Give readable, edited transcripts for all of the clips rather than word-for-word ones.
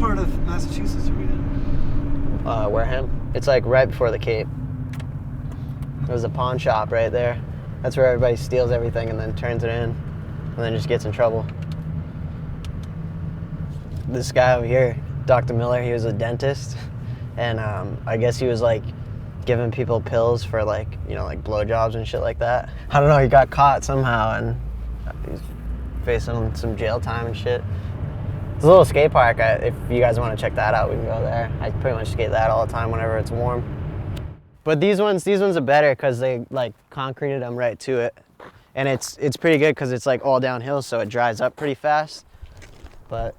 part of Massachusetts are we in? Wareham. It's like right before the Cape. There's a pawn shop right there. That's where everybody steals everything and then turns it in and then just gets in trouble. This guy over here, Dr. Miller, he was a dentist, and I guess he was like giving people pills for like, you know, like blowjobs and shit like that. I don't know, he got caught somehow and he's facing some jail time and shit. There's a little skate park. If you guys want to check that out, we can go there. I pretty much skate that all the time whenever it's warm. But these ones are better because they like concreted them right to it, and it's pretty good because it's like all downhill, so it dries up pretty fast. But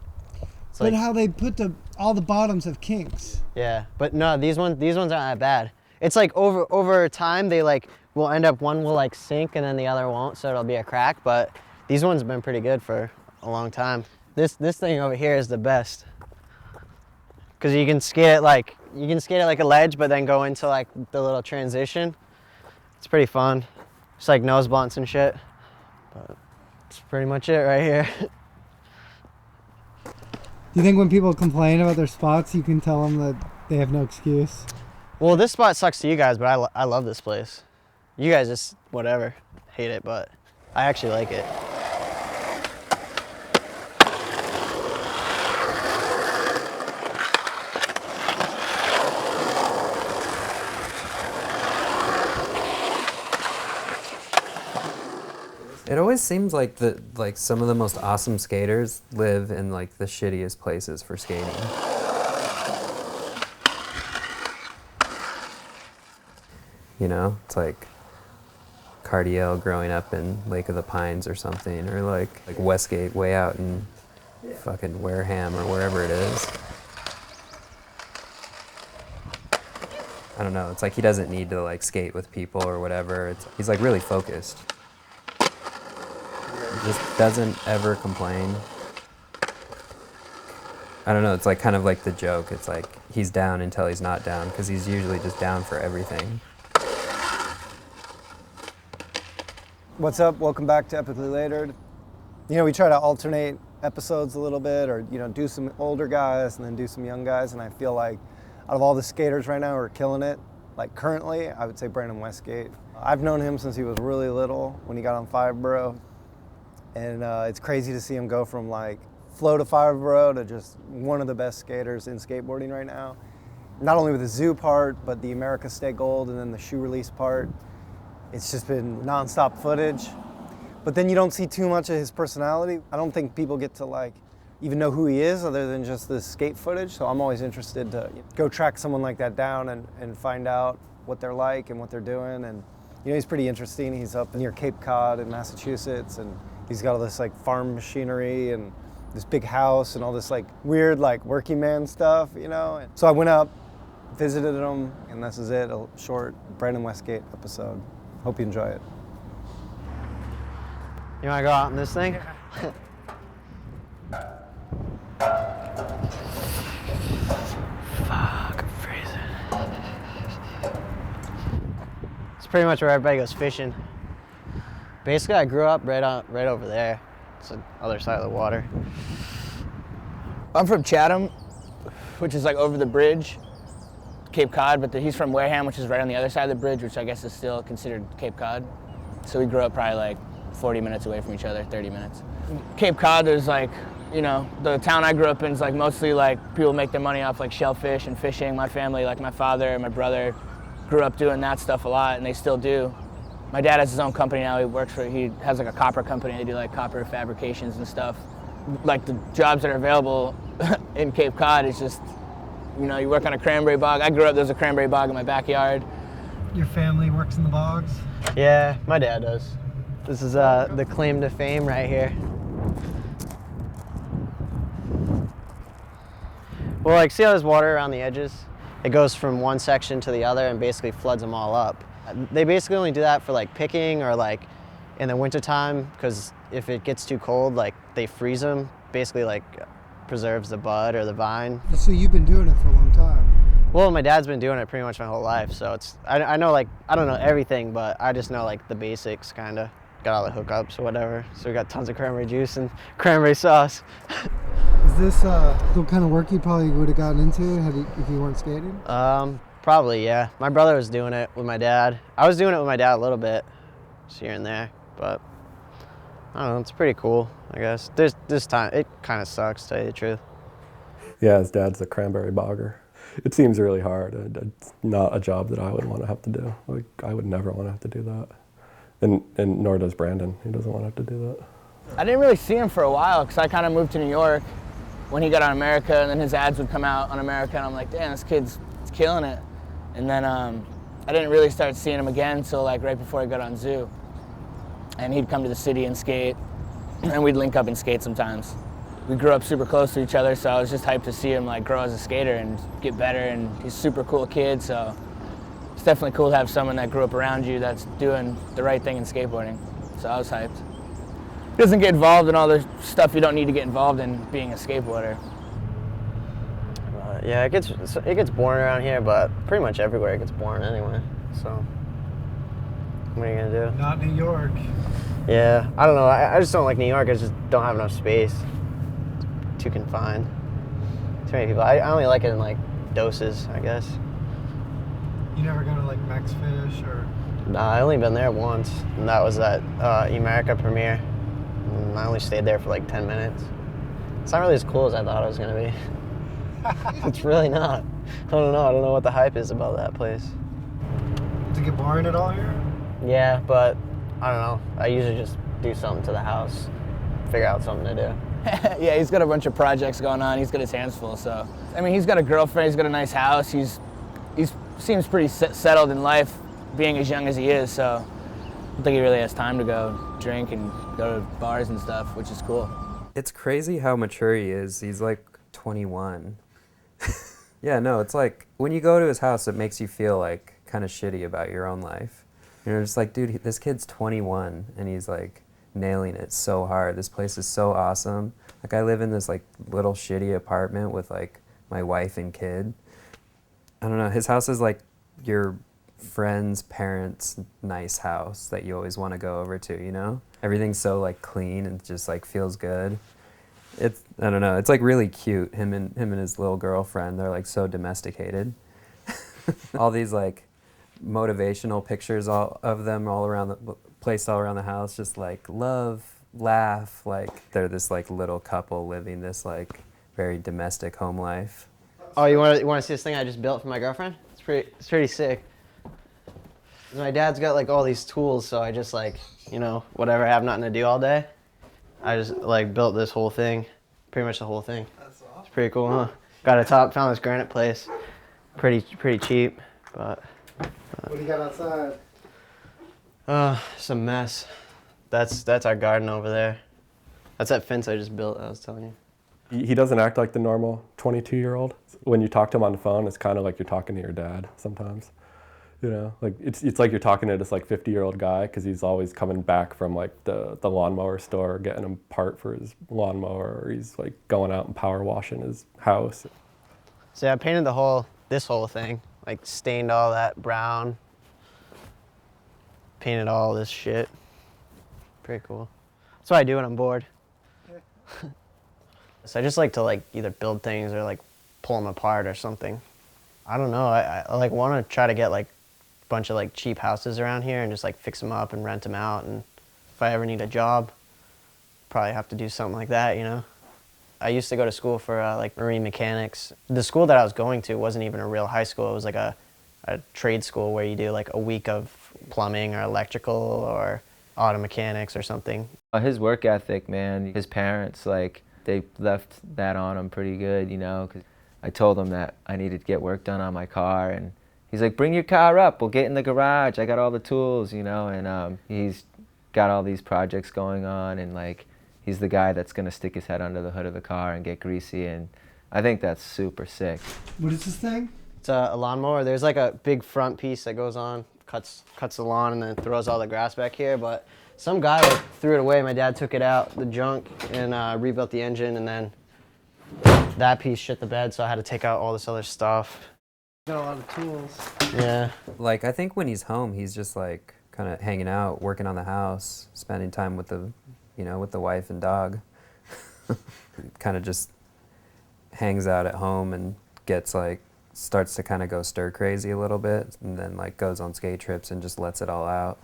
it's But like, how they put all the bottoms have kinks. yeah, but no, these ones aren't that bad. It's like over time they like will end up, one will like sink and then the other won't, so it'll be a crack. But these ones have been pretty good for a long time. This thing over here is the best because you can skate it like a ledge, but then go into like the little transition. It's pretty fun. It's like nose blunts and shit. But that's pretty much it right here. Do you think when people complain about their spots, you can tell them that they have no excuse? Well, this spot sucks to you guys, but I love this place. You guys just whatever, hate it, but I actually like it. It always seems like some of the most awesome skaters live in like the shittiest places for skating. You know, it's like Cardiel growing up in Lake of the Pines or something, or like Westgate way out in fucking Wareham or wherever it is. I don't know, it's like he doesn't need to like skate with people or whatever. He's like really focused. Just doesn't ever complain. I don't know, it's like kind of like the joke. It's like he's down until he's not down because he's usually just down for everything. What's up? Welcome back to Epically Latered. You know, we try to alternate episodes a little bit, or, you know, do some older guys and then do some young guys, and I feel like out of all the skaters right now who are killing it, like currently, I would say Brandon Westgate. I've known him since he was really little when he got on Five Bro. And it's crazy to see him go from like flow to Five Bro to just one of the best skaters in skateboarding right now. Not only with the zoo part, but the America State Gold and then the shoe release part. It's just been nonstop footage. But then you don't see too much of his personality. I don't think people get to like even know who he is other than just the skate footage. So I'm always interested to go track someone like that down and find out what they're like and what they're doing. And you know, he's pretty interesting. He's up near Cape Cod in Massachusetts, and he's got all this like farm machinery and this big house and all this like weird like working man stuff, you know. And so I went up, visited him, and this is it, a short Brandon Westgate episode. Hope you enjoy it. You wanna go out in this thing? Fuck, I'm freezing. It's pretty much where everybody goes fishing. Basically, I grew up right over there. It's the other side of the water. I'm from Chatham, which is like over the bridge, Cape Cod, but he's from Wareham, which is right on the other side of the bridge, which I guess is still considered Cape Cod. So we grew up probably like 40 minutes away from each other, 30 minutes. Cape Cod, there's like, you know, the town I grew up in is like mostly like people make their money off like shellfish and fishing. My family, like my father and my brother, grew up doing that stuff a lot, and they still do. My dad has his own company now. He has like a copper company. They do like copper fabrications and stuff. Like the jobs that are available in Cape Cod is just, you know, you work on a cranberry bog. I grew up, there's a cranberry bog in my backyard. Your family works in the bogs? Yeah, my dad does. This is the claim to fame right here. Well, like, see how there's water around the edges? It goes from one section to the other and basically floods them all up. They basically only do that for like picking or like in the wintertime, because if it gets too cold, like they freeze them, basically like preserves the bud or the vine. So you've been doing it for a long time? Well, my dad's been doing it pretty much my whole life, so it's, I know like, I don't know everything, but I just know like the basics kind of. Got all the hookups or whatever. So we got tons of cranberry juice and cranberry sauce. Is Is this the kind of work you probably would have gotten into if you weren't skating? Probably, yeah. My brother was doing it with my dad. I was doing it with my dad a little bit, just here and there, but I don't know, it's pretty cool, I guess. This time, it kind of sucks, to tell you the truth. Yeah, his dad's a cranberry bogger. It seems really hard. It's not a job that I would want to have to do. Like, I would never want to have to do that. And nor does Brandon. He doesn't want to have to do that. I didn't really see him for a while because I kind of moved to New York when he got on America, and then his ads would come out on America, and I'm like, damn, this kid's killing it. And then I didn't really start seeing him again until like right before I got on Zoo. And he'd come to the city and skate, and we'd link up and skate sometimes. We grew up super close to each other, so I was just hyped to see him like grow as a skater and get better, and he's a super cool kid, so it's definitely cool to have someone that grew up around you that's doing the right thing in skateboarding. So I was hyped. He doesn't get involved in all the stuff you don't need to get involved in being a skateboarder. Yeah, it gets boring around here, but pretty much everywhere it gets boring anyway, so what are you gonna do? Not New York. Yeah, I don't know. I just don't like New York. I just don't have enough space. It's too confined. Too many people. I only like it in like doses, I guess. You never go to like Mex Fish or? Nah, I only been there once, and that was at America premiere. And I only stayed there for like 10 minutes. It's not really as cool as I thought it was gonna be. It's really not. I don't know. I don't know what the hype is about that place. Does it get boring at all here? Yeah, but I don't know. I usually just do something to the house, figure out something to do. Yeah, he's got a bunch of projects going on. He's got his hands full, so. I mean, he's got a girlfriend, he's got a nice house. He seems pretty settled in life, being as young as he is, so I don't think he really has time to go drink and go to bars and stuff, which is cool. It's crazy how mature he is. He's like 21. Yeah, no, it's like when you go to his house, it makes you feel like kind of shitty about your own life. You're just like, dude, this kid's 21 and he's like nailing it so hard. This place is so awesome. Like, I live in this like little shitty apartment with like my wife and kid. I don't know, his house is like your friend's parents' nice house that you always want to go over to, you know? Everything's so like clean and just like feels good. I don't know, it's like really cute. Him and his little girlfriend, they're like so domesticated. All these like motivational pictures of them all around placed all around the house, just like love, laugh, like they're this like little couple living this like very domestic home life. Oh, you want to see this thing I just built for my girlfriend? It's pretty sick. My dad's got like all these tools, so I just like, you know, whatever I have nothing to do all day, I just like built this whole thing, pretty much the whole thing. That's awesome. It's pretty cool, huh? Found this granite place, pretty cheap, but. What do you got outside? It's a mess. That's our garden over there. That's that fence I just built, I was telling you. He doesn't act like the normal 22-year-old. When you talk to him on the phone, it's kind of like you're talking to your dad sometimes. You know, like it's like you're talking to this like 50-year-old guy because he's always coming back from like the lawnmower store, getting him part for his lawnmower, or he's like going out and power washing his house. So yeah, I painted this whole thing, like stained all that brown, painted all this shit. Pretty cool. That's what I do when I'm bored. So I just like to like either build things or like pull them apart or something. I don't know. I like want to try to get like a bunch of like cheap houses around here and just like fix them up and rent them out. And if I ever need a job, probably have to do something like that, you know. I used to go to school for like marine mechanics. The school that I was going to wasn't even a real high school. It was like a trade school where you do like a week of plumbing or electrical or auto mechanics or something. His work ethic, man, his parents, like, they left that on him pretty good, you know, 'cause I told him that I needed to get work done on my car, and he's like, bring your car up, we'll get in the garage, I got all the tools, you know, and he's got all these projects going on, and like, he's the guy that's gonna stick his head under the hood of the car and get greasy, and I think that's super sick. What is this thing? It's a lawnmower. There's like a big front piece that goes on, cuts the lawn, and then throws all the grass back here, but some guy like threw it away. My dad took it out, the junk, and rebuilt the engine, and then that piece shit the bed, so I had to take out all this other stuff. Got a lot of tools. Yeah. Like, I think when he's home, he's just like kind of hanging out, working on the house, spending time with the, you know, with the wife and dog. Kind of just hangs out at home and gets like, starts to kind of go stir crazy a little bit, and then like goes on skate trips and just lets it all out.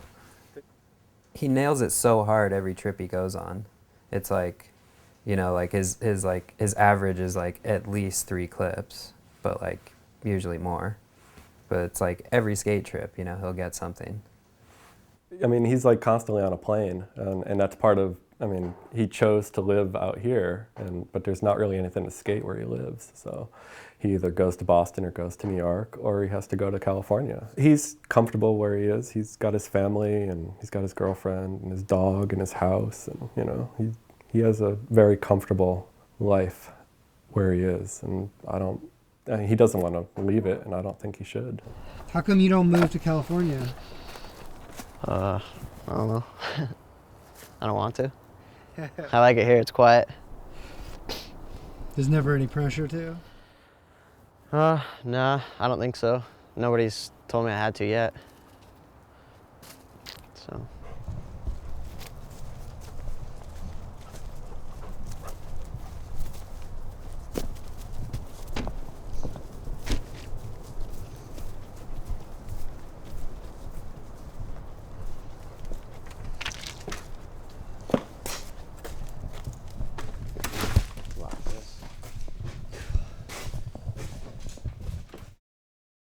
He nails it so hard every trip he goes on. It's like, you know, like his average is like at least 3 clips, but like usually more. But it's like every skate trip, you know, he'll get something. I mean, he's like constantly on a plane, and that's part of, I mean, he chose to live out here, but there's not really anything to skate where he lives. So he either goes to Boston or goes to New York, or he has to go to California. He's comfortable where he is. He's got his family, and he's got his girlfriend and his dog and his house, and you know, he has a very comfortable life where he is, and he doesn't want to leave it, and I don't think he should. How come you don't move to California? I don't know. I don't want to. I like it here. It's quiet. There's never any pressure to? Nah, I don't think so. Nobody's told me I had to yet. So.